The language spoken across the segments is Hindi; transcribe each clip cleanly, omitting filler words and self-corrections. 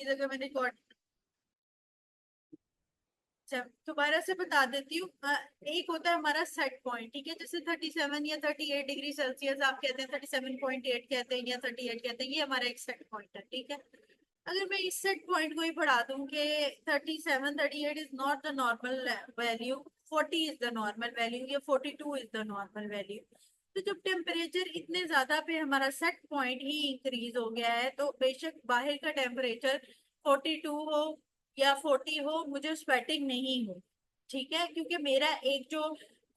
जगह मैंने रिकॉर्ड दोबारा से बता देती हूँ। एक होता है हमारा सेट पॉइंट, ठीक है, जैसे 37 या 38 डिग्री सेल्सियस आप कहते हैं, 37.8 कहते हैं या 38 कहते हैं, ये हमारा एक सेट पॉइंट है, ठीक है। अगर मैं इस सेट पॉइंट को ही बढ़ा दूं कि 37 38 is not the normal value, 40 is the normal value या 42 इज द नॉर्मल वैल्यू, तो जब टेम्परेचर इतने ज्यादा पे हमारा सेट पॉइंट ही इंक्रीज हो गया है, तो बेशक बाहर का टेम्परेचर 42 हो या 40 हो, मुझे स्वेटिंग नहीं हो, ठीक है, क्योंकि मेरा एक जो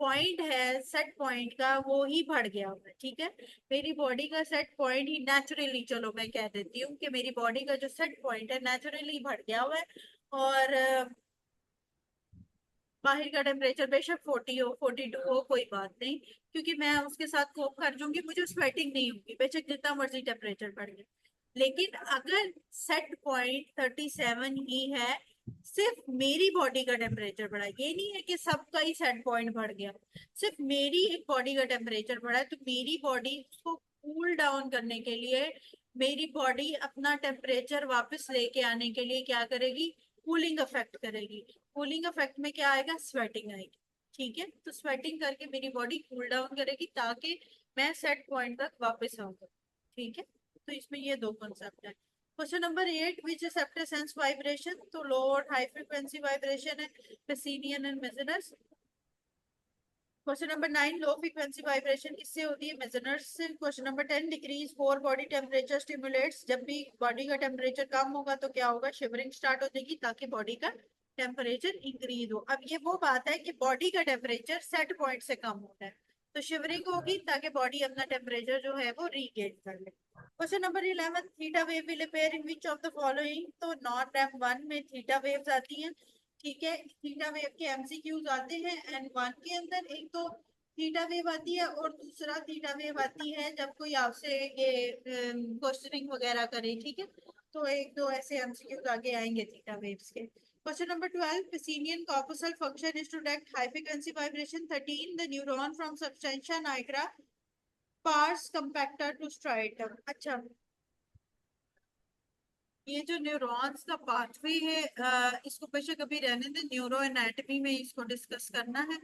पॉइंट है सेट पॉइंट का वो ही बढ़ गया हुआ है, ठीक है। मेरी बॉडी का सेट पॉइंट ही नेचुरली, चलो मैं कह देती हूँ कि मेरी बॉडी का जो सेट पॉइंट है नेचुरली बढ़ गया हुआ है। और बाहर का टेम्परेचर बेशक 40 हो 42 हो, कोई बात नहीं, क्योंकि मैं उसके साथ कोप कर जाऊंगी, मुझे स्वेटिंग नहीं होगी बेशक जितना मर्जी टेम्परेचर बढ़ जाए। लेकिन अगर सेट पॉइंट 37 ही है, सिर्फ मेरी बॉडी का टेम्परेचर बढ़ा, ये नहीं है कि सबका ही सेट पॉइंट बढ़ गया, सिर्फ मेरी एक बॉडी का टेम्परेचर बढ़ा है, तो मेरी बॉडी उसको कूल डाउन करने के लिए, मेरी बॉडी अपना टेम्परेचर वापस लेके आने के लिए क्या करेगी, कूलिंग इफेक्ट करेगी। कूलिंग इफेक्ट में क्या आएगा, स्वेटिंग आएगी, ठीक है। तो स्वेटिंग करके मेरी बॉडी कूल डाउन करेगी ताकि मैं सेट पॉइंट तक वापस आऊंगा, ठीक है। तो इसमें ये दो कॉन्सेप्ट है। Question number 8, which receptor sense vibration, तो लो और हाई फ्रीक्वेंसी वाइब्रेशन है, Pacinian and Meissner's. Question number 9, low frequency vibration किससे होती है, मेजनर्स से। Question number 10, decrease for body temperature stimulates, जब भी बॉडी का टेम्परेचर कम होगा तो क्या होगा, शिवरिंग स्टार्ट हो जाएगी ताकि बॉडी का टेम्परेचर इंक्रीज हो। अब ये वो बात है कि बॉडी का टेम्परेचर सेट पॉइंट से कम होता है, तो शिवरिंग होगी ताकि बॉडी अपना टेम्परेचर जो है वो रीगेन कर ले। Question number 11, theta wave will appear in which of the following, तो नॉट रैम वन में थीटा वेव्स आती हैं, ठीक है। थीटा वेव के एमसीक्यूज आते हैं एंड वन के अंदर, एक तो थीटा वेव आती है और दूसरा थीटा वेव आती है जब कोई आपसे ये क्वेश्चनिंग वगैरह करे, ठीक है। तो एक दो ऐसे एमसीक्यूज आगे आएंगे थीटा वेव्स के। Question number 12, Pacinian corpuscle function is to detect high frequency vibration. 13, the neuron from substantia nigra pars compacta to striatum। अच्छा, ये जो न्यूरॉन्स का पाथवे है, इसको बेशक अभी रहने दें, न्यूरो एनाटॉमी में इसको डिस्कस करना है,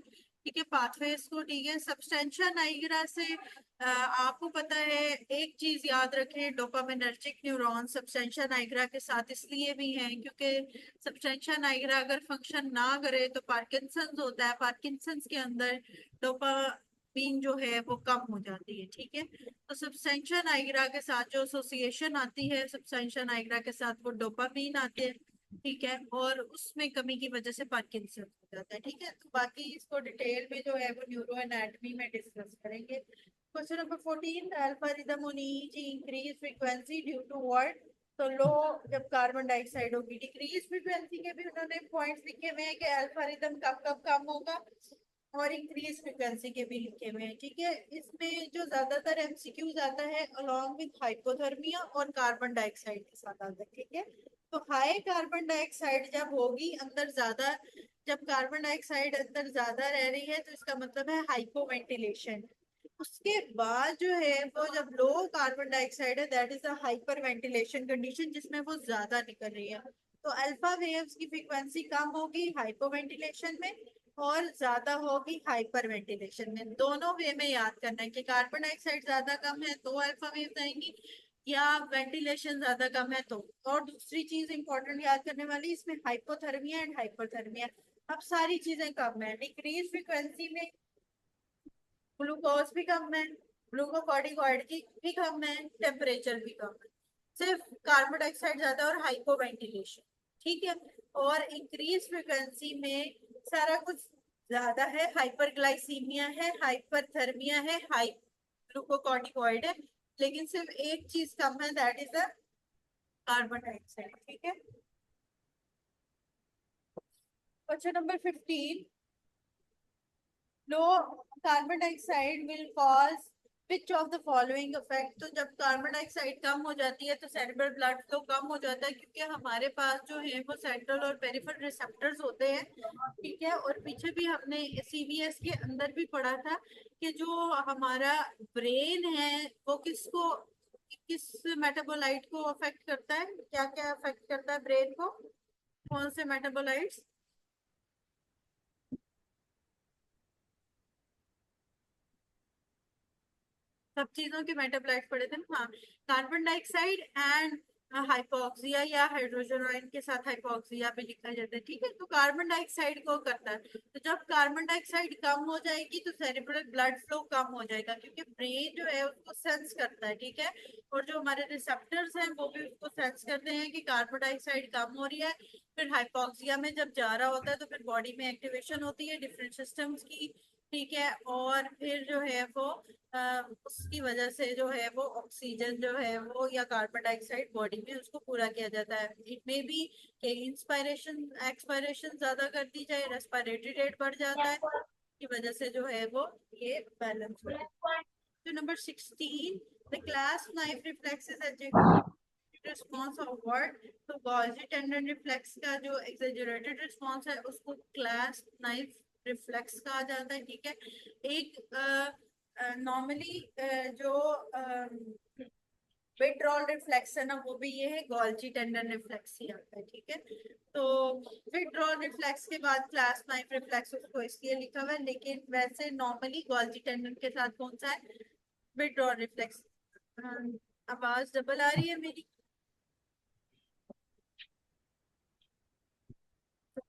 ठीक है, पाथवे इसको, ठीक है। सब्सटेंशिया नाइग्रा से आपको पता है, एक चीज याद रखें, डोपामिनर्जिक न्यूरॉन सब्सटेंशिया नाइग्रा के साथ इसलिए भी हैं क्योंकि सब्सटेंशिया नाइग्रा अगर फंक्शन ना करे तो पार्किंसंस होता है, पार्किंसंस के अंदर डोपामीन जो है वो कम हो जाती है, ठीक है। तो सब्सटेंशिया नाइग्रा के साथ जो एसोसिएशन आती है, सब्सटेंशिया नाइग्रा के साथ वो डोपामीन आते हैं, ठीक है, और उसमें कमी की वजह से पार्किंसन हो जाता है, ठीक है। तो बाकी इसको डिटेल में जो है वो न्यूरो एनाटॉमी में डिस्कस करेंगे। Question number 14, alpha rhythm on EEG increase frequency due to what, तो लो जब कार्बन डाइऑक्साइड होगी। डिक्रीज फ्रीक्वेंसी के भी उन्होंने पॉइंट्स लिखे हुए हैं कि अल्फा रिदम कब कब कम होगा, और इंक्रीज फ्रिक्वेंसी के भी लिखे हुए हैं, ठीक है। इसमें जो ज्यादातर एमसीक्यूज आता है अलोंग विद हाइपोथर्मिया और कार्बन डाइऑक्साइड के साथ आता है, ठीक है। तो हाई कार्बन डाइऑक्साइड जब होगी अंदर ज्यादा, जब कार्बन डाइऑक्साइड अंदर ज्यादा रह रही है तो इसका मतलब है हाइपोवेंटिलेशन। उसके बाद जो है वो जब लो कार्बन डाइऑक्साइड है, that is a hyper ventilation condition, जिसमें वो ज्यादा निकल रही है। तो अल्फा वेव्स की फ्रीक्वेंसी कम होगी हाइपोवेंटिलेशन में और ज्यादा होगी हाइपर वेंटिलेशन में। दोनों वे में याद करना है कि कार्बन डाइऑक्साइड ज्यादा कम है तो अल्फा वेव्स आएंगी, या वेंटिलेशन ज्यादा कम है तो। और दूसरी चीज इंपॉर्टेंट याद करने वाली, इसमें हाइपोथर्मिया एंड हाइपरथर्मिया। अब सारी चीजें कम है, डिक्रीज फ्रीक्वेंसी में ग्लूकोज भी कम है, ग्लूकोकॉर्टिकॉइड की भी कम है, टेम्परेचर भी कम है, सिर्फ कार्बन डाइऑक्साइड ज्यादा और हाइपोवेंटिलेशन, ठीक है। और इंक्रीज फ्रिक्वेंसी में सारा कुछ ज्यादा है, हाइपरग्लाइसीमिया है, हाइपरथर्मिया है, हाई ग्लूकोकॉर्टिकॉइड है, लेकिन सिर्फ एक चीज कम है, that is the carbon dioxide, ठीक है। Question number 15, low carbon dioxide will cause which of the following effect, तो जब कार्बन डाइऑक्साइड कम हो जाती है तो सेरेब्रल ब्लड फ्लो कम हो जाता है, क्योंकि हमारे पास जो है वो सेंट्रल और पेरिफेरल रिसेप्टर्स होते हैं, ठीक है। और पीछे भी हमने सीवीएस के अंदर भी पढ़ा था कि जो हमारा ब्रेन है वो किसको किस मेटाबोलाइट को अफेक्ट करता है, क्या क्या अफेक्ट करता है ब्रेन को, कौन से मेटाबोलाइट्स? सब चीजों के मेटाबोलाइट पढ़े थे ना, हाँ। कार्बन डाइऑक्साइड एंड हाइपोक्सिया या हाइड्रोजन आयन के साथ हाइपोक्सिया भी लिखा जाता है, ठीक है। तो कार्बन डाइऑक्साइड को करता है, तो जब कार्बन डाइऑक्साइड कम हो जाएगी तो सेरेब्रल ब्लड फ्लो कम हो जाएगा, क्योंकि ब्रेन जो है उसको सेंस करता है, ठीक है। और जो हमारे रिसेप्टर्स हैं वो भी उसको सेंस करते हैं कि कार्बन डाइऑक्साइड कम हो रही है। फिर हाइपोक्सिया में जब जा रहा होता है तो फिर बॉडी में एक्टिवेशन होती है डिफरेंट सिस्टम्स की, ठीक है। और फिर जो है वो उसकी वजह से जो है वो ऑक्सीजन जो है वो या कार्बन डाइऑक्साइड बॉडी में उसको पूरा किया जाता है। इट मे बी कि इंस्पायरेशन एक्सपायरेशन ज्यादा कर दी जाए, रेस्पिरेटरी रेट बढ़ जाता है, की वजह से जो है वो ये बैलेंस हो जाता है। तो number 16, the class knife reflex is response of word. तो गॉल्जी टेंडन रिफ्लेक्स का जो एक्सेजरेटेड रिस्पॉन्स है उसको क्लास नाइफ रिफ्लेक्स कहा जाता है, ठीक है। एक नॉर्मली जो विड्रॉल रिफ्लेक्स है ना वो भी ये है, गॉल्जी टेंडन रिफ्लेक्स ही आता है, ठीक है। तो विड्रॉल रिफ्लेक्स के बाद क्लास नाइफ रिफ्लेक्स उसको इसलिए लिखा हुआ है, लेकिन वैसे नॉर्मली गॉल्जी टेंडन के साथ कौन सा है, विड्रॉल रिफ्लेक्स। आवाज डबल आ रही है मेरी? तो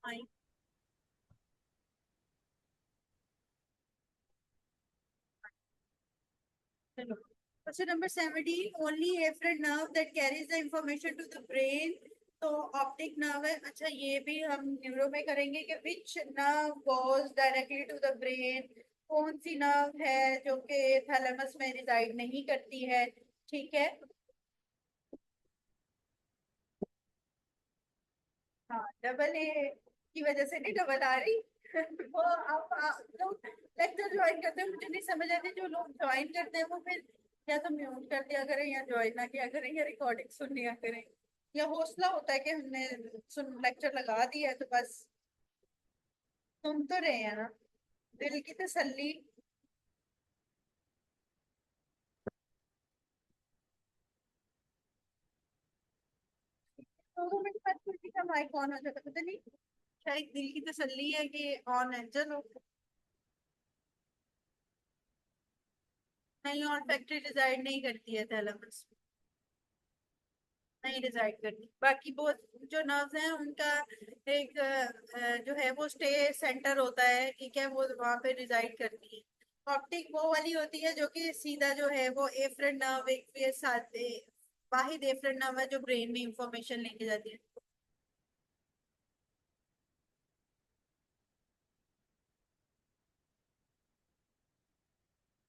चलो, question number 17, only afferent nerve that carries the information to the brain. तो ऑप्टिक नर्व है, अच्छा ये भी हम न्यूरो में करेंगे कि which nerve goes directly to the brain, कौन सी नर्व है जो कि थैलेमस में रिजाइड नहीं करती है, ठीक है। हाँ, डबल ए की वजह से नहीं डबल आ रही वो आप लोग लेक्चर ज्वाइन करते हैं, मुझे नहीं समझ आती, जो लोग ज्वाइन करते हैं वो फिर या तो म्यूट कर दिया करें या ज्वाइन ना किया करें या रिकॉर्डिंग सुन लिया करें, या हौसला होता है कि हमने सुन लेक्चर लगा दिया है तो बस सुन तो रहे हैं ना, दिल की तसल्ली। 2 मिनट बाद किसी का माइक ऑन हो जाता, पता नहीं, शायद दिल की तसल्ली है कि ऑन है, चलो। नहीं, और फैक्ट्री डिसाइड नहीं करती है थैलेमस, नहीं डिसाइड करती। बाकी बहुत जो नर्व्स हैं उनका एक जो है वो स्टे सेंटर होता है, ठीक है, वो वहां पे रिसाइड करती है। ऑप्टिक वो वाली होती है जो कि सीधा जो है वो एफरेंट नर्व एक के साथ वाहिद एफरेंट नर्व है जो ब्रेन में इंफॉर्मेशन लेके जाती है।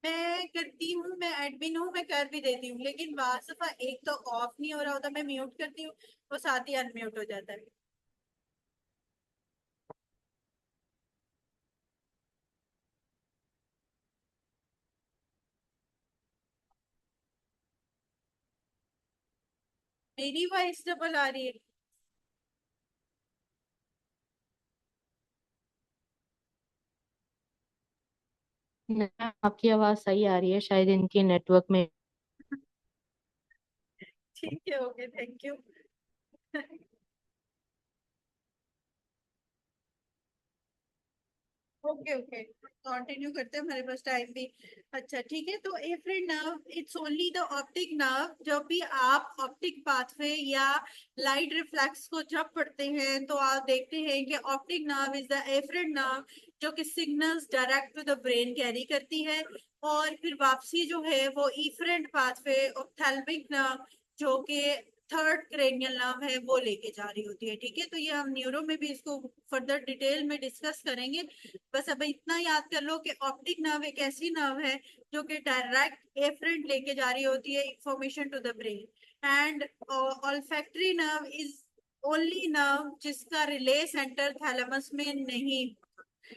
मैं करती हूँ, मैं एडमिन हूँ, मैं कर भी देती हूँ, लेकिन बार दफा एक तो ऑफ नहीं हो रहा होता, मैं म्यूट करती हूँ, वो साथ ही अनम्यूट हो जाता है। मेरी वॉइस डबल आ रही है? नहीं, आपकी आवाज सही आ रही है, शायद इनकी नेटवर्क में। ठीक है, okay, thank you okay okay, continue करते हैं, हमारे पास टाइम भी अच्छा, ठीक है। तो afferent nerve it's only the optic nerve, जब भी आप ऑप्टिक पाथवे या लाइट रिफ्लेक्स को जब पढ़ते हैं तो आप देखते हैं कि optic nerve is the afferent nerve जो कि signals direct to the brain carry करती है, और फिर वापसी जो है वो इफरेंट पाथवे ऑप्थेल्मिक नर्व जो कि थर्ड क्रेनियल नर्व है वो लेके जा रही होती है, ठीक है। तो ये हम न्यूरो में भी इसको फर्दर डिटेल में डिस्कस करेंगे। बस अब इतना याद कर लो कि ऑप्टिक नर्व एक ऐसी नर्व है जो कि डायरेक्ट एफरेंट लेके जा रही होती है information to the brain, and olfactory nerve is only nerve जिसका रिले सेंटर थैलेमस में नहीं,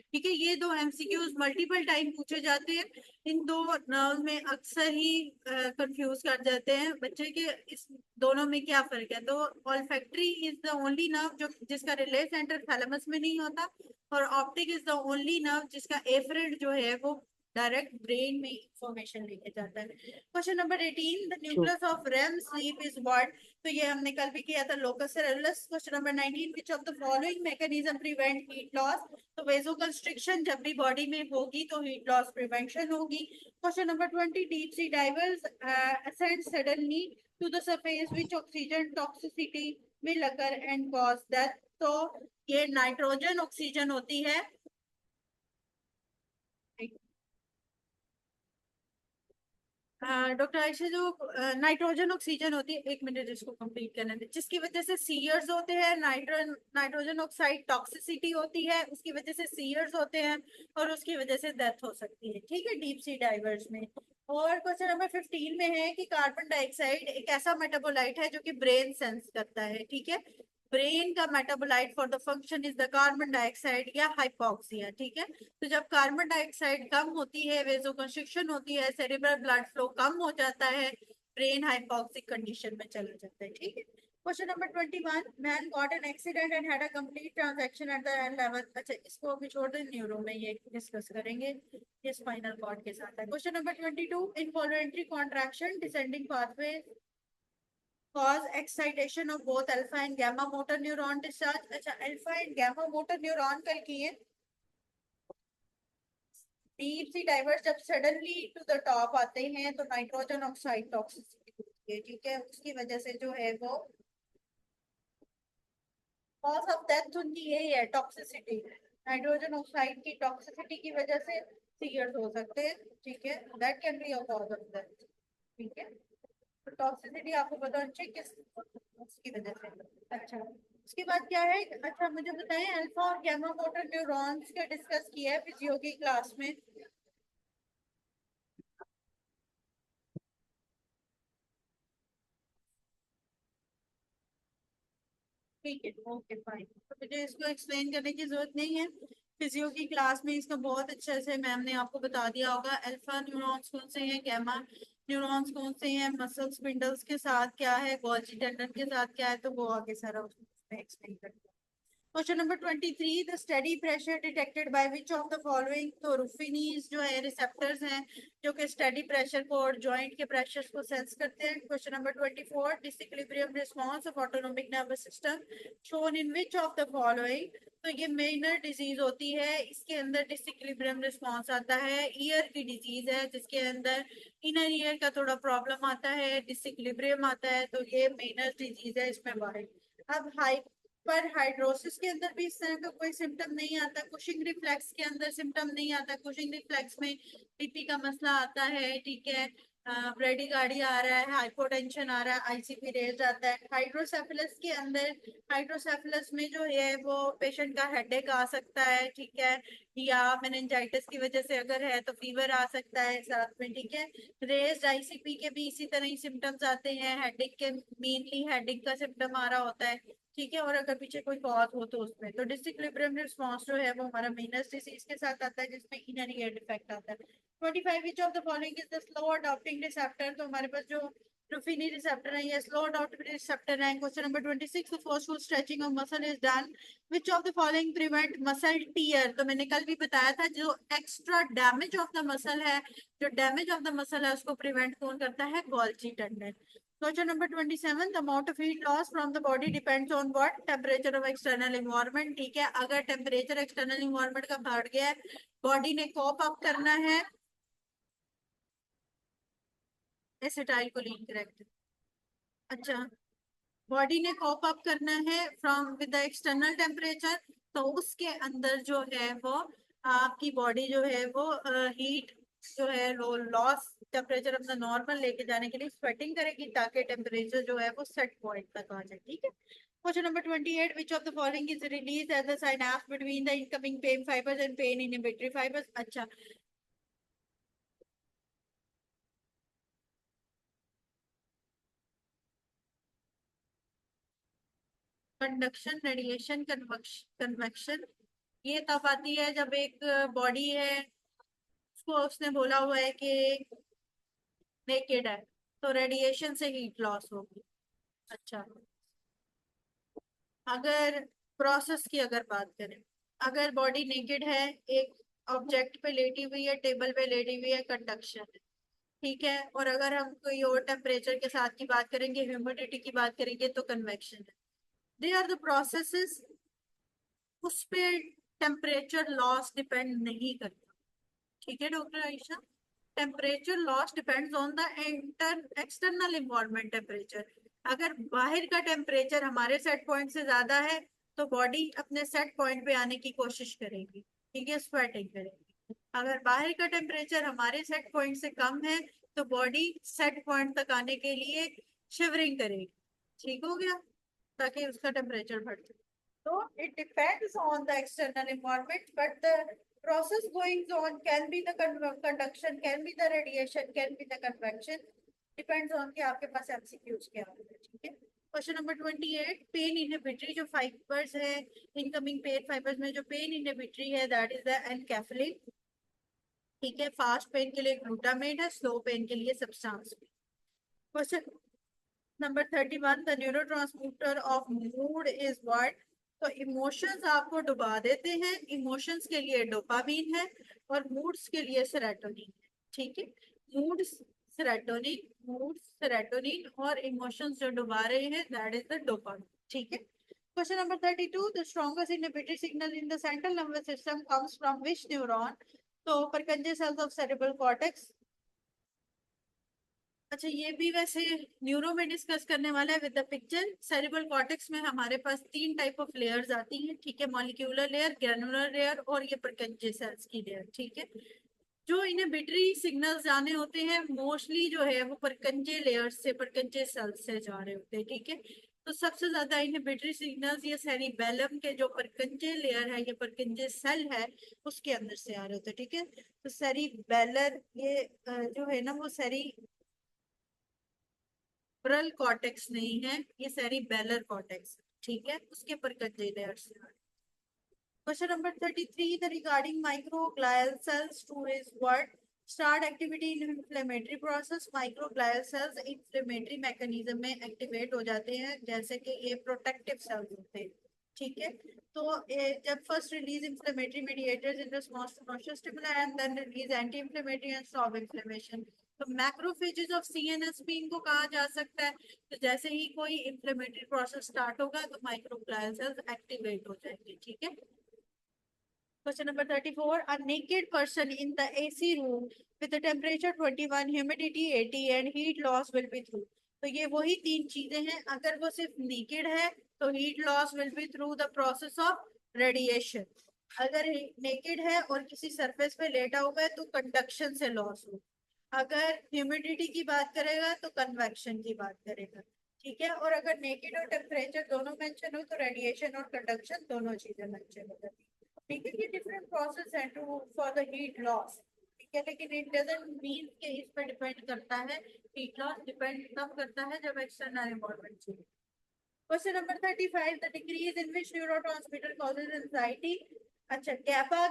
ठीक है। ये दो एमसीक्यूज मल्टीपल टाइम पूछे जाते हैं, इन दो नर्व में अक्सर ही कंफ्यूज कर जाते हैं बच्चे के इस दोनों में क्या फर्क है। तो olfactory is the only nerve जो जिसका रिले सेंटर थैलेमस में नहीं होता, और optic is the only nerve जिसका एफरेंट जो है वो डायरेक्ट ब्रेन में इंफॉर्मेशन लेके जाता है। Question number 18, the true. Nucleus of REM sleep is what? तो ये हमने कल भी किया था, लोकस सेरेब्रस। Question number 19, which of the following mechanism prevent heat loss? तो वेसोकंस्ट्रिक्शन जब भी बॉडी में होगी तो हीट लॉस प्रिवेंशन होगी। Question number 20, deep sea divers ascend suddenly to the surface which oxygen toxicity will occur and cause death? तो ये नाइट्रोजन ऑक्सीजन होती है। डॉक्टर आयशा, जो नाइट्रोजन ऑक्सीजन होती है, एक मिनट इसको कंप्लीट करने दे, जिसकी वजह से सीयर्स होते हैं, नाइट्रोजन ऑक्साइड टॉक्सिसिटी होती है, उसकी वजह से सीयर्स होते हैं और उसकी वजह से डेथ हो सकती है, ठीक है, डीप सी डाइवर्स में। और क्वेश्चन नंबर 15 में है कि कार्बन डाइऑक्साइड एक ऐसा मेटाबोलाइट है जो कि ब्रेन सेंस करता है, ठीक है। ब्रेन का metabolite for the function is the carbon dioxide या हाइपोक्सिया, ठीक है। तो जब कार्बन डाइऑक्साइड कम होती है, वेसोकंस्ट्रिक्शन होती है, सेरिब्रल ब्लड फ्लो कम हो जाता है, ब्रेन हाइपोक्सिक कंडीशन में चला जाता है, ठीक है। Question number 21, man got an accident and had a complete transaction at the level. अच्छा, इसको अभी छोड़ दें, न्यूरो में ये डिस्कस करेंगे, ये स्पाइनल कॉर्ड के साथ है। Question number 22, involuntary contraction descending pathway cause excitation of both alpha and gamma motor neuron discharge। अच्छा, alpha and gamma motor neuron कल किए। डीप सी डाइवर्स जब सडनली टू द टॉप आते हैं तो नाइट्रोजन ऑक्साइड टॉक्सिसिटी होती है, ठीक है, उसकी वजह से जो है वो कॉज ऑफ डेथ उनकी यही है, टॉक्सिसिटी। नाइट्रोजन ऑक्साइड की टॉक्सिसिटी की वजह से सीयर्स हो सकते हैं, ठीक है, that can be a cause of death, ठीक है। तो टॉक्सिसिटी आपको पता होना चाहिए किस उसकी वजह से। अच्छा, उसके बाद क्या है? अच्छा, मुझे बताएं, अल्फा और गैमा मोटर न्यूरॉन्स का डिस्कस किया है फिजियो की क्लास में। ठीक है, ओके फाइन, तो मुझे इसको एक्सप्लेन करने की जरूरत नहीं है, फिजियो की क्लास में इसका बहुत अच्छे से मैम ने आपको बता दिया होगा। अल्फा न्यूरॉन्स कौन से हैं, गैमा न्यूरॉन्स कौन से हैं, मसल स्पिंडल्स के साथ क्या है, गोल्जी टेंडन के साथ क्या है, तो वो आगे सारा उसमें एक्सप्लेन करते हैं। Question number 23, the study pressure detected by which of the following? तो रुफिनीज जो है रिसेप्टर्स हैं जो कि स्टडी प्रेशर को और जॉइंट के प्रेशर को सेंस करते हैं। Question number 24, disequilibrium response of autonomic nervous system shown in which of the following? तो ये मेनर डिजीज होती है, इसके अंदर डिसइक्विलिब्रियम रिस्पांस आता है, ईयर की डिजीज है जिसके अंदर इनर ईयर का थोड़ा प्रॉब्लम आता है, डिसइक्विलिब्रियम आता है, तो ये मेनर डिजीज है, इसमें वाइड। अब हाई पर हाइड्रोसिस के अंदर भी इस तरह का कोई सिम्टम नहीं आता, कुशिंग रिफ्लेक्स के अंदर सिम्टम नहीं आता, कुशिंग रिफ्लेक्स में बीपी का मसला आता है, ठीक है, ब्रेडिकार्डिया आ रहा है, हाइपोटेंशन आ रहा है, आईसीपी रेज आता है। हाइड्रोसेफलस के अंदर, हाइड्रोसेफलस में जो है वो पेशेंट का हेडेक आ सकता है, ठीक है, या मेनिंजाइटिस की वजह से अगर है तो फीवर आ सकता है साथ में, ठीक है। रेज्ड आईसीपी के भी इसी तरह ही सिम्टम्स आते हैं, हेडेक के मेनली हेडेक का सिम्टम आ रहा होता है, ठीक है, और अगर पीछे कोई कॉज हो तो उसमें। तो डिसइक्विलिब्रियम रिस्पांस जो है वो हमारा मेनस डिसीज के साथ आता है जिसमें इनर ईयर डिफेक्ट आता है। 25, विच of the following is the slow adopting receptor? तो हमारे पास जो रुफिनी रिसेप्टर है ये स्लो अडॉप्टिंग रिसेप्टर है। Question number 26, the forceful stretching of muscle is done which of the following prevent muscle tear? तो मैंने कल भी बताया था, जो extra damage of the muscle है, जो डैमेज ऑफ द मसल है उसको प्रिवेंट कौन करता है? Golgi tendon. Question number 27, the amount of heat loss from the body depends on what? Temperature of external environment, ठीक है। अगर टेम्परेचर एक्सटर्नल इन्वायरमेंट का बढ़ गया है, बॉडी ने कॉप अप करना है एसिटाइल कोलिन, करेक्ट। अच्छा, बॉडी ने कॉप अप करना है from with the external temperature, तो उसके अंदर जो है वो आपकी बॉडी जो है वो हीट जो है लॉस टेम्परेचर अपना नॉर्मल लेके जाने के लिए स्वेटिंग करेगी ताकि टेम्परेचर जो है वो सेट पॉइंट तक आ जाए, ठीक है। Question number 28, which of the following is release as the synapse between the incoming pain fibres and pain inhibitory fibres? अच्छा, कंडक्शन, रेडिएशन, कन्वेक्शन, ये तब आती है जब एक बॉडी है, उसको उसने बोला हुआ है कि नेकेड है, तो रेडिएशन से हीट लॉस होगी। अच्छा, अगर प्रोसेस की अगर बात करें, अगर बॉडी नेकेड है, एक ऑब्जेक्ट पे लेटी हुई है, टेबल पे लेटी हुई है, कंडक्शन है। ठीक है, और अगर हम कोई और टेम्परेचर के साथ की बात करेंगे, ह्यूमिडिटी की बात करेंगे, तो कन्वेक्शन है। दे आर द प्रोसेसेस, उस पे टेम्परेचर लॉस डिपेंड नहीं करता। ठीक है doctor Ayesha, temperature loss depends on the external environment temperature. अगर बाहर का टेम्परेचर हमारे सेट पॉइंट से ज्यादा है तो बॉडी अपने सेट पॉइंट पे आने की कोशिश करेगी, ठीक है, स्वेटिंग करेगी। अगर बाहर का टेम्परेचर हमारे सेट पॉइंट से कम है तो बॉडी सेट पॉइंट तक आने के लिए शिवरिंग करेगी। ठीक हो गया, ताकि उसका टेम्परेचर बढ़ जाए। So it depends on the external environment, but the process going on can be the conduction, can be the radiation, can be the convection. Depends on कि आपके पास MCQs क्या होंगे, ठीक है। क्वेश्चन नंबर 28, पेन इनहिबिटरी जो फाइबर्स है, इनकमिंग पेन फाइबर्स में जो पेन इनहिबिटरी है, दैट इज द एनकैफलिन। ठीक है, फास्ट पेन के लिए ग्लूटामेट है, स्लो पेन के लिए substance. Question number 31, the neurotransmitter of mood is what. तो इमोशंस आपको डुबा देते हैं, इमोशंस के लिए डोपामीन है और मूड्स के लिए सेरोटोनिन है। ठीक है, मूड सेरोटोनिन और इमोशंस जो डुबा रहे हैं, दैट इज द डोपामीन। ठीक है। Question number 32, the strongest inhibitory signal in the central nervous system comes from which neuron. तो परकंजे सेल्स ऑफ सेरेब्रल कॉर्टेक्स। अच्छा, ये भी वैसे न्यूरो में डिस्कस करने वाला है with the picture. Cerebral cortex में हमारे पास 3 टाइप ऑफ लेयर्स आती हैं, ठीक है, मॉलिक्यूलर लेयर, ग्रेनुलर लेयर और ये परकंजे सेल्स की लेयर। ठीक है, जो इनहिबिटरी सिग्नल्स जाने होते हैं मोस्टली जो है वो परकंजे लेयर से, परकंजे सेल्स से जा रहे होते हैं। ठीक है, तो सबसे ज्यादा इनहिबिटरी सिग्नल्स ये सेरिबेलम के जो परकंजे लेयर है, ये परकंजे सेल है, उसके अंदर से आ रहे होते हैं। ठीक है, तो सेरिबेलर ये जो है ना वो सेरिब्रल कॉर्टेक्स नहीं है, ये सेरिबेलर कॉर्टेक्स। ठीक है, उसके परकंजे लेयर से। Question number 33, the regarding microglial cells two is what. Start activity in inflammatory process. Microglial cells inflammatory mechanism में एक्टिवेट हो जाते हैं, जैसे कि ये प्रोटेक्टिव सेल्स होते हैं। ठीक है, तो जब first release inflammatory mediators in response to noxious stimuli and then release anti inflammatory and stop inflammation. तो मैक्रोफेजेस ऑफ सीएनएस भी इनको कहा जा सकता है। तो जैसे ही कोई इंफ्लेमेटरी प्रोसेस स्टार्ट होगा तो माइक्रोग्लियल सेल्स एक्टिवेट हो जाएंगे। ठीक है। Question number 34. A naked person in the AC room with the temperature 21, humidity 80 and heat loss will be through. तो ये वही 3 चीजें हैं। अगर वो सिर्फ नेकेड है तो heat loss will be through the process of radiation. अगर नेकेड है और किसी सरफेस पे लेटा हुआ है तो कंडक्शन से लॉस हो। अगर ह्यूमिडिटी की बात करेगा तो कन्वेक्शन की बात करेगा। ठीक है, और अगर नेकेड और टेम्परेचर दोनों मेंशन हो तो रेडिएशन और कंडक्शन दोनों चीजें मेंशन हो जाती है। ठीक है, ये डिफरेंट प्रोसेस है to for the heat loss. ठीक है, लेकिन इट डजंट मीन कि इस पर डिपेंड करता है। हीट लॉस डिपेंड तब करता है जब एक्सटर्नल एनवायरनमेंट से। Question number 35, the decrease in which neurotransmitter causes anxiety. अच्छा, गैबा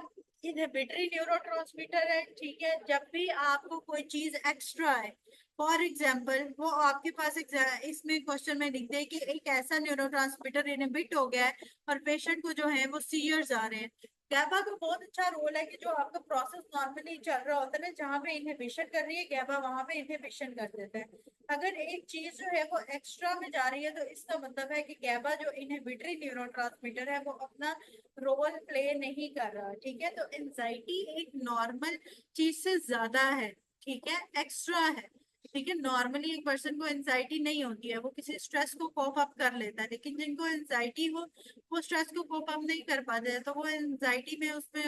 इनहिबिटरी न्यूरोट्रांसमीटर है। ठीक है, जब भी आपको कोई चीज एक्स्ट्रा है, फॉर एग्जाम्पल वो आपके पास इसमें क्वेश्चन में लिखते हैं कि एक ऐसा न्यूरोट्रांसमीटर इनहिबिट हो गया है और पेशेंट को जो है वो सीयर्स आ रहे हैं। गैबा का बहुत अच्छा रोल है कि जो आपका प्रोसेस नॉर्मली चल रहा होता है ना, जहाँ पे इनहिबिशन कर रही है गैबा, वहां पे इनहिबिशन कर देता है। अगर एक चीज जो है वो एक्स्ट्रा में जा रही है तो इसका मतलब है कि गैबा जो इनहिबिटरी न्यूरोट्रांसमीटर है वो अपना रोल प्ले नहीं कर रहा। ठीक है, तो एंजाइटी एक नॉर्मल चीज से ज्यादा है। ठीक है, एक्स्ट्रा है। ठीक है, नॉर्मली एक पर्सन को एंजाइटी नहीं होती है, वो किसी स्ट्रेस को कोप अप कर लेता है, लेकिन जिनको एंजाइटी हो वो स्ट्रेस को कोप अप नहीं कर पाते हैं, तो वो एंजाइटी में उसमें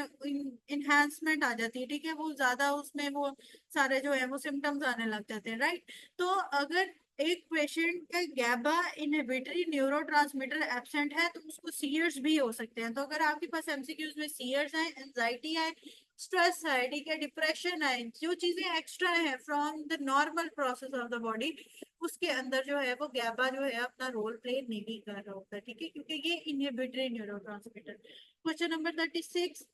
इनहेंसमेंट आ जाती है। ठीक है, वो ज्यादा उसमें वो सारे जो है वो सिम्टम्स आने लग जाते हैं, राइट। तो अगर एक पेशेंट का गैबा इनहिबिटरी न्यूरोट्रांसमीटर एब्सेंट है तो उसको सीयर्स भी हो सकते हैं। तो अगर आपके पास एमसीक्यूज में सीयर्स है, एंजाइटी है, स्ट्रेस है, ठीक है, डिप्रेशन है, जो चीजें एक्स्ट्रा है from the normal process of the body, उसके अंदर जो है वो गैबा जो है अपना रोल प्ले नहीं कर रहा होता। ठीक है, क्योंकि ये इनहिबिटरी न्यूरोट्रांसमीटर। क्वेश्चन नंबर 36,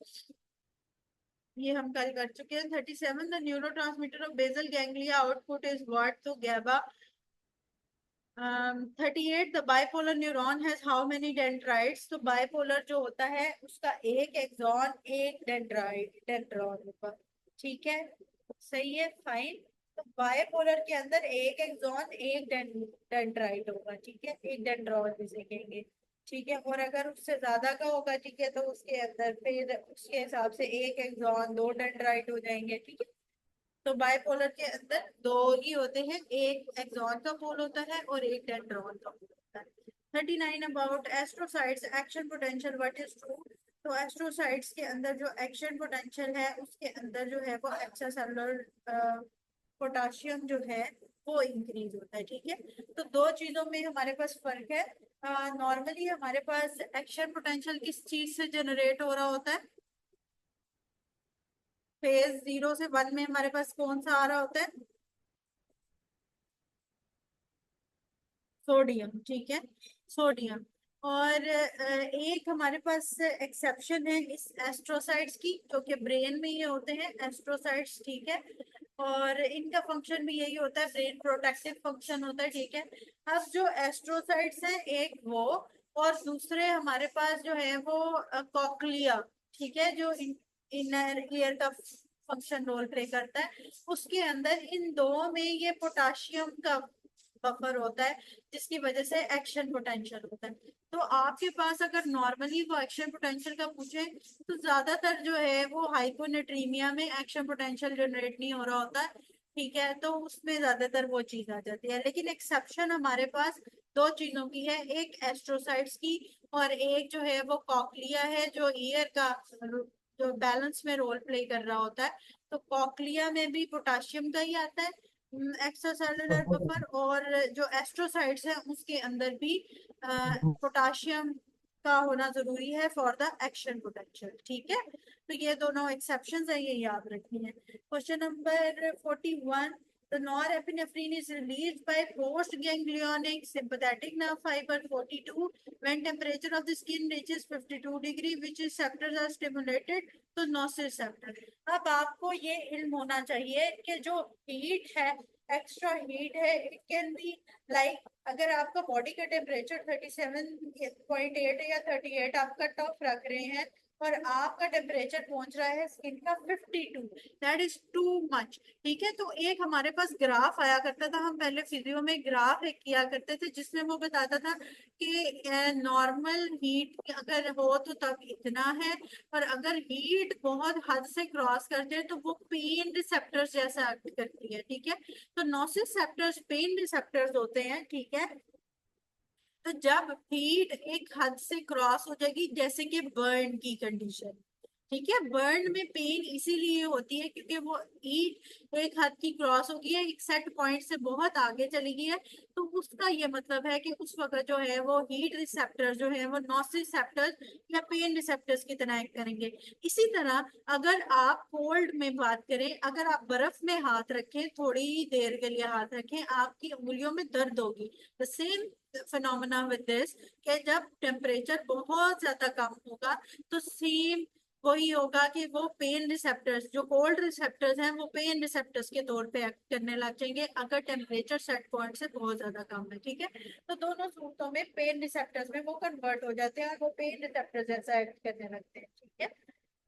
ये हम कल कर चुके हैं। 37, the neurotransmitter of basal ganglia output is what. तो GABA 38 the bipolar neuron has how many dendrites. तो बाइपोलर जो होता है उसका एक एक्सॉन एक डेंड्रॉन होगा। ठीक है, सही है, फाइन। तो बाइपोलर के अंदर एक एक्सॉन एक डेंड्राइट होगा। ठीक है, एक डेंड्रॉन जिसे कहेंगे। ठीक है, और अगर उससे ज्यादा का होगा, ठीक है, तो उसके अंदर फिर उसके हिसाब से एक एक्सॉन दो डेंड्राइट हो जाएंगे। ठीक है, तो बाइपोलर के अंदर दो ही होते हैं, एक एक्सॉन का पोल होता है और एक डेंड्रॉन का पोल होता है। 39 about astrocytes action potential, what is true. तो एस्ट्रोसाइट्स के अंदर जो एक्शन पोटेंशियल है उसके अंदर जो है वो एक्स्ट्रा सेलुलर पोटाशियम जो है वो इंक्रीज होता है। ठीक है, तो दो चीजों में हमारे पास फर्क है। नॉर्मली हमारे पास एक्शन पोटेंशियल किस चीज से जनरेट हो रहा होता है, फेज 0 से 1 में हमारे पास कौन सा आ रहा होता है, सोडियम। ठीक है, सोडियम। और एक हमारे पास एक्सेप्शन है इस एस्ट्रोसाइट्स की, जो कि ब्रेन में ये होते हैं एस्ट्रोसाइट्स। ठीक है, और इनका फंक्शन भी यही होता है, ब्रेन प्रोटेक्टिव फंक्शन होता है। ठीक है, अब जो एस्ट्रोसाइट्स हैं एक वो, और दूसरे हमारे पास जो है वो कॉक्लिया। ठीक है, जो इनर ईयर का फंक्शन रोल प्ले करता है, उसके अंदर इन दो में ये पोटाशियम का बफर होता है, जिसकी वजह से एक्शन पोटेंशियल होता है। तो आपके पास अगर नॉर्मली वो एक्शन पोटेंशियल का पूछे, तो ज्यादातर जो है वो हाइपोनेट्रीमिया में एक्शन पोटेंशियल जनरेट नहीं हो रहा होता है। ठीक है, तो उसमें ज्यादातर वो चीज आ जाती है, लेकिन एक्सेप्शन हमारे पास दो चीजों की है, एक एस्ट्रोसाइट्स की और एक जो है वो कॉक्लिया है, जो ईयर का जो बैलेंस में रोल प्ले कर रहा होता है। तो कॉक्लिया में भी पोटाशियम का ही आता है एक्स्ट्रा सेलुलर बफर, और जो एस्ट्रोसाइट्स है उसके अंदर भी पोटाशियम का होना जरूरी है फॉर द एक्शन पोटेंशियल। ठीक है, तो ये दोनों एक्सेप्शंस है, ये याद रखनी है। Question number 41, the norepinephrine is released by postganglionic sympathetic nerve fiber 42 when temperature of the skin reaches 52 degree, which is receptors are stimulated, तो नोसिसेप्टर। अब आपको ये इल्म होना चाहिए कि जो हीट है, एक्स्ट्रा हीट है, इट कैन बी लाइक, अगर आपका बॉडी का टेम्परेचर 37.8 या 38 आप कट ऑफ रख रहे हैं, और आपका टेम्परेचर पहुंच रहा है स्किन का 52, दैट इज टू मच। ठीक है, तो एक हमारे पास ग्राफ आया करता था, हम पहले फिजियो में ग्राफ एक किया करते थे, जिसमें वो बताता था कि नॉर्मल हीट अगर हो तो तब इतना है, और अगर हीट बहुत हद से क्रॉस करते हैं तो वो पेन रिसेप्टर्स जैसा एक्ट करती है। ठीक है, तो नोसिसेप्टर्स पेन रिसेप्टर्स होते हैं। ठीक है, तो जब हीट एक हद से क्रॉस हो जाएगी, जैसे कि बर्न की कंडीशन, ठीक है, बर्न में पेन इसीलिए होती है क्योंकि वो हीट एक हद की क्रॉस हो गई है, एक सेट पॉइंट से बहुत आगे चली गई है। तो उसका ये मतलब है कि उस वक्त जो है वो हीट रिसेप्टर जो है वो नोसिसेप्टर्स या पेन रिसेप्टर्स की तरह एक्ट करेंगे। इसी तरह अगर आप कोल्ड में बात करें, अगर आप बर्फ में हाथ रखें, थोड़ी ही देर के लिए हाथ रखें, आपकी उंगलियों में दर्द होगी। The same phenomena with this, कि जब टेम्परेचर बहुत ज्यादा कम होगा तो सेम वही होगा कि वो पेन रिसेप्टर्स, जो कोल्ड रिसेप्टर्स हैं, वो पेन रिसेप्टर्स के तौर पे एक्ट करने लग जाएंगे अगर टेम्परेचर सेट पॉइंट से बहुत ज्यादा कम है। ठीक है, तो दोनों सूरतों में पेन रिसेप्टर्स में वो कन्वर्ट हो जाते हैं और वो पेन रिसेप्टर्स जैसा एक्ट करने लगते हैं। ठीक है,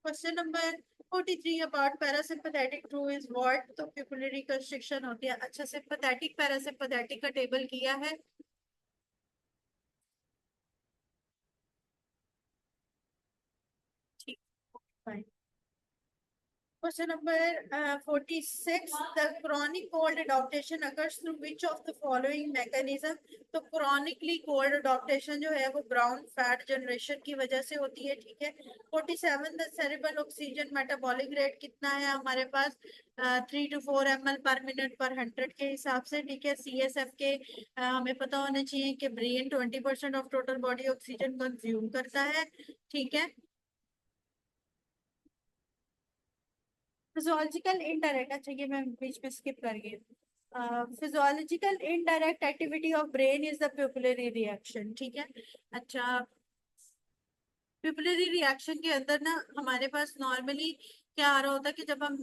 question number 43 about parasympathetic true is what. तो पिपुलरी कंस्ट्रिक्शन होती है। अच्छा, सिंपैथेटिक पैरासिम्पथेटिक का टेबल किया है। ठीक, fine. Question number 46. The chronic cold adaptation occurs through which of the following mechanism? तो chronically cold adaptation जो है वो brown fat generation की वजह से होती है। ठीक है, 47. The cerebral oxygen metabolic rate कितना है हमारे पास, 3 to 4 ml/minute/100 के हिसाब से। ठीक है, CSF के हमें पता होना चाहिए कि brain 20% of total body oxygen consume करता है। ठीक है, फिजोलॉजिकल इनडायरेक्ट, अच्छा ये मैं बीच में स्किप कर गई। Physiological indirect activity of brain is the pupillary reaction. ठीक है, अच्छा, प्यूपिलरी रिएक्शन के अंदर ना हमारे पास नॉर्मली क्या आ रहा होता है कि जब हम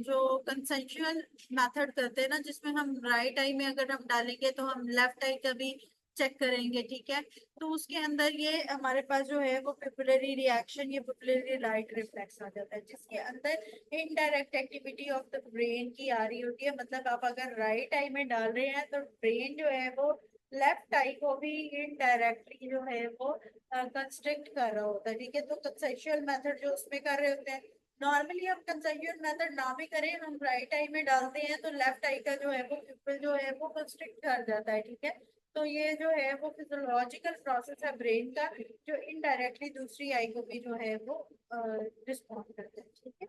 जो कंसेंशुअल मेथड करते हैं ना, जिसमें हम राइट आई में अगर हम डालेंगे तो हम लेफ्ट आई का भी चेक करेंगे, ठीक है। तो उसके अंदर ये हमारे पास जो है वो पिपुलरी रिएक्शन, ये पिपुलरी लाइट रिफ्लेक्स आ जाता है, जिसके अंदर indirect activity of the brain की आ रही होती है। मतलब आप अगर राइट आई में डाल रहे हैं तो ब्रेन जो है वो लेफ्ट आई को भी इनडायरेक्टली जो है वो कंस्ट्रक्ट कर रहा होता है, ठीक है। तो कंसेंशुअल मेथड जो उसमें कर रहे होते हैं, नॉर्मली हम कंसेंशुअल मेथड ना भी करें, हम राइट आई में डालते हैं तो लेफ्ट आई का जो है वो पिपल जो है वो कंस्ट्रिक्ट कर जाता है, ठीक है। तो ये जो है वो फिजियोलॉजिकल प्रोसेस है ब्रेन का, जो इनडायरेक्टली दूसरी आई को भी जो है वो रिस्पॉन्ड करता है, ठीक है।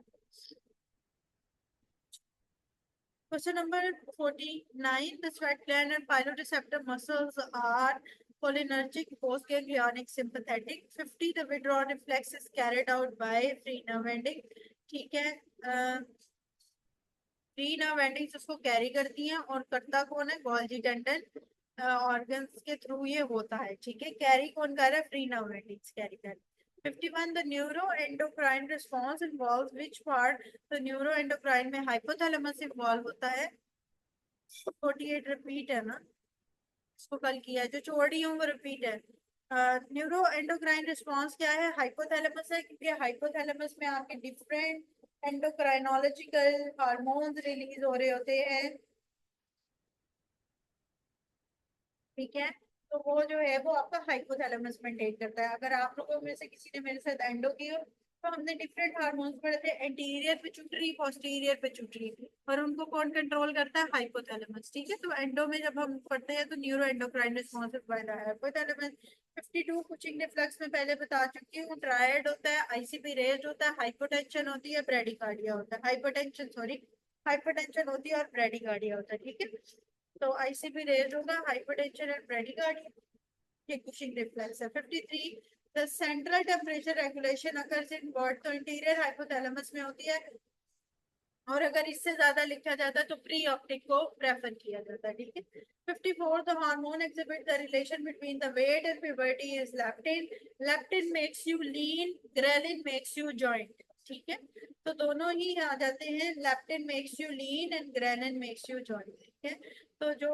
Question number 49. The sweat gland and piloreceptor muscles are cholinergic, postganglionic, sympathetic. 50. The withdrawal reflex is carried out by free nerve ending. ठीक है। फ्री नर्व एंडिंग्स उसको कैरी करती हैं, और करता कौन है? गोल्जी टेंडन ऑर्गन्स के थ्रू ये होता है, ठीक है। कैरी कौन कर रहा है? फ्री नर्व एंडिंग्स कैरी कर रही है। 51. The neuroendocrine response involves which part? तो न्यूरोएंडोक्राइन में हाइपोथैलेमस इन्वॉल्व होता है। 48 रिपीट है ना, इसको कल किया है, जो छोड़ रही हूँ वो रिपीट है। न्यूरो एंडोक्राइन रिस्पॉन्स क्या है? हाइपोथैलेमस है, क्योंकि हाइपोथैलेमस में आपके डिफरेंट एंडोक्राइनोलॉजिकल हार्मोन्स रिलीज हो रहे होते हैं, ठीक है। तो वो जो है वो आपका हाइपोथैलेमस मेंटेन करता है। अगर आप लोगों में से किसी ने मेरे साथ एंडो की हो, तो हमने डिफरेंट हार्मोन्स पढ़े थे, एंटीरियर पिट्यूटरी, पोस्टीरियर पिट्यूटरी, और उनको कौन कंट्रोल करता है? हाइपोथैलेमस, ठीक है। तो एंडो में जब हम पढ़ते हैं तो neuro endocrine response by the hypothalamus. 52 Cushing reflex में पहले बता चुकी हूँ, ट्रायड होता है, आईसीपी रेज होता है, हाइपोटेंशन होती है, ब्रेडिकार्डिया होता है, हाइपोटेंशन सॉरी, हाइपोटेंशन होती है और ब्रेडिकार्डिया होता है, ठीक है। तो आईसीपी रेज होगा, हाइपरटेंशन एंड ब्रेडिकार्डिया, ये कुशिंग रिफ्लेक्स है। 53. The central temperature regulation occurs in bird, तो इंटीरियर हाइपोथैलेमस में होती है, और अगर इससे ज्यादा लिखा जाता है तो प्री ऑप्टिक को प्रेफर किया जाता है, ठीक है। 54. The hormone exhibit the relation between the weight and puberty is leptin. Leptin makes you lean, ghrelin makes you joint, ठीक है। तो दोनों ही आ जाते हैं, leptin makes you lean and ghrelin makes you joint, ठीक है। तो जो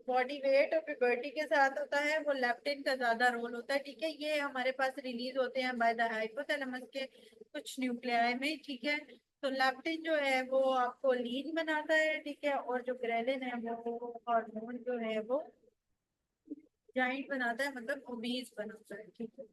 बॉडी वेट और प्यूबर्टी के साथ होता है वो लेप्टिन का ज्यादा रोल होता है, ठीक है। ये हमारे पास रिलीज होते हैं बाय द हाइपोथैलेमस के कुछ न्यूक्लियाई में, ठीक है। तो लेप्टिन जो है वो आपको लीन बनाता है, ठीक है, और जो ग्रेलिन है वो हार्मोन जो है वो जाइंट बनाता है, मतलब ओबीज बनाता है, ठीक है।